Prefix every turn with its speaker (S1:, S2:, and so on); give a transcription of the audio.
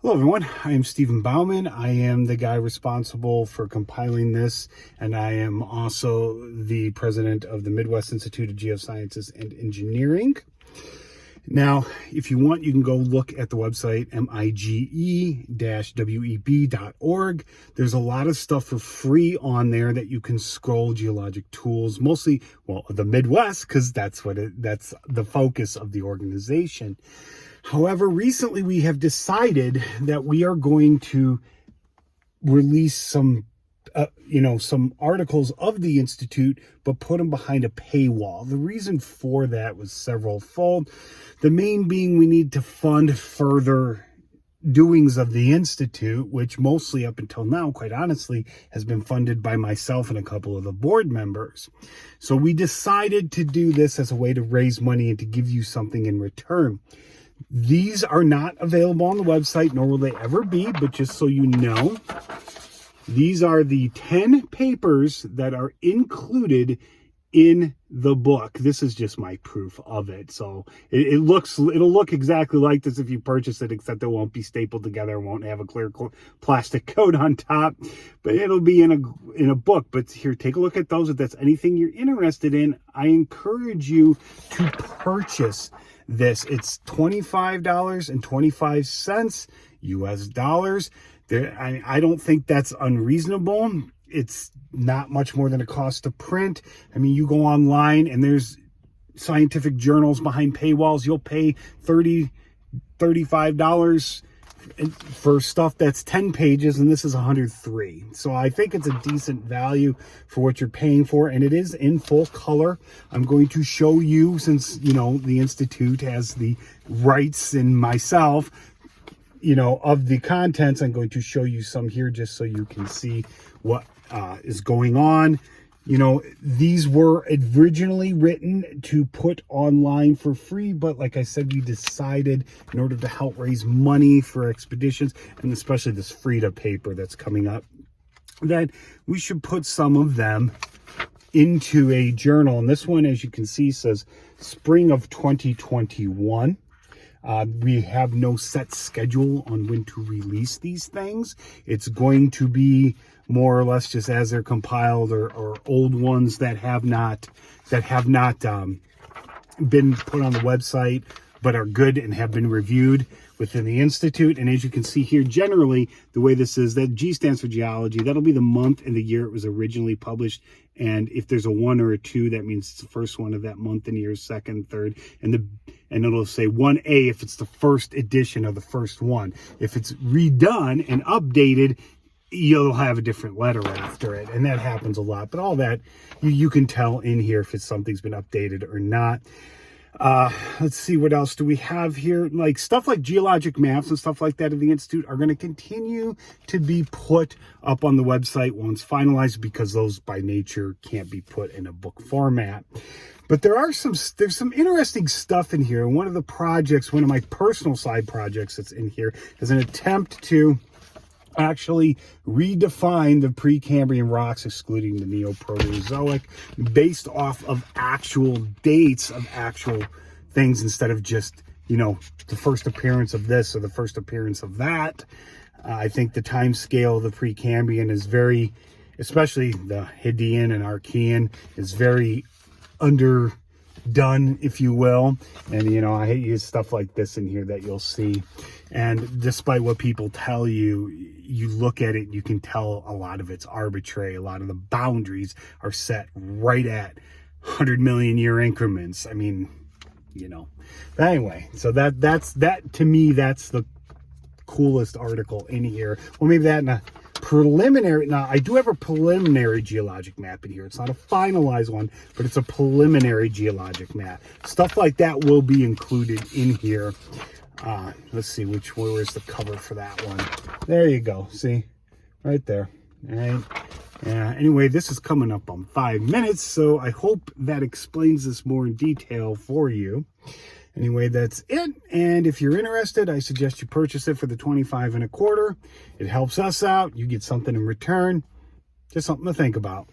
S1: Hello everyone, I am Stephen Bauman. I am the guy responsible for compiling this, and I am also the president of the Midwest Institute of Geosciences and Engineering. Now, if you want, you can go look at the website, mige-web.org. There's a lot of stuff for free on there that you can scroll, geologic tools, mostly, well, the Midwest, because that's the focus of the organization. However, recently we have decided that we are going to release some articles of the Institute, but put them behind a paywall. The reason for that was several-fold. The main being we need to fund further doings of the Institute, which mostly up until now, quite honestly, has been funded by myself and a couple of the board members. So we decided to do this as a way to raise money and to give you something in return. These are not available on the website, nor will they ever be, but just so you know, these are the 10 papers that are included in the book. This is just my proof of it. So it'll look exactly like this if you purchase it, except it won't be stapled together, won't have a clear plastic coat on top, but it'll be in a book. But here, take a look at those. If that's anything you're interested in, I encourage you to purchase this. It's $25.25 US dollars. I don't think that's unreasonable. It's not much more than a cost to print. I mean, you go online and there's scientific journals behind paywalls. You'll pay $30, $35 for stuff that's 10 pages, and this is 103. So I think it's a decent value for what you're paying for, and it is in full color. I'm going to show you, since, the Institute has the rights and myself, of the contents, I'm going to show you some here just so you can see what is going on. These were originally written to put online for free, but like I said, we decided in order to help raise money for expeditions, and especially this Frida paper that's coming up, that we should put some of them into a journal. And this one, as you can see, says spring of 2021. We have no set schedule on when to release these things. It's going to be more or less just as they're compiled, or old ones that have not been put on the website, but are good and have been reviewed within the Institute. And as you can see here, generally, the way this is, that G stands for geology. That'll be the month and the year it was originally published. And if there's a 1 or a 2, that means it's the first one of that month and year, second, third. And it'll say 1A if it's the first edition of the first one. If it's redone and updated, you'll have a different letter after it. And that happens a lot. But all that, you can tell in here if something's been updated or not. Let's see, what else do we have here? Like stuff like geologic maps and stuff like that of the Institute are going to continue to be put up on the website once finalized, because those by nature can't be put in a book format. But there's some interesting stuff in here. And one of the projects, one of my personal side projects that's in here, is an attempt to actually redefine the Precambrian rocks, excluding the Neoproterozoic, based off of actual dates of actual things, instead of just, the first appearance of this or the first appearance of that. I think the time scale of the Precambrian is very, especially the Hadean and Archean, is very underdone, if you will. And I use stuff like this in here that you'll see, and despite what people tell you, you look at it, you can tell a lot of it's arbitrary. A lot of the boundaries are set right at 100 million year increments. I mean, but anyway, so that to me, that's the coolest article in here. Well, maybe that and a preliminary. Now, I do have a preliminary geologic map in here. It's not a finalized one, but it's a preliminary geologic map. Stuff like that will be included in here. Let's see where's the cover for that one. There you go. See, right there. All right. Anyway, this is coming up on 5 minutes, so I hope that explains this more in detail for you. Anyway, that's it. And if you're interested, I suggest you purchase it for the $25.25. It helps us out. You get something in return. Just something to think about.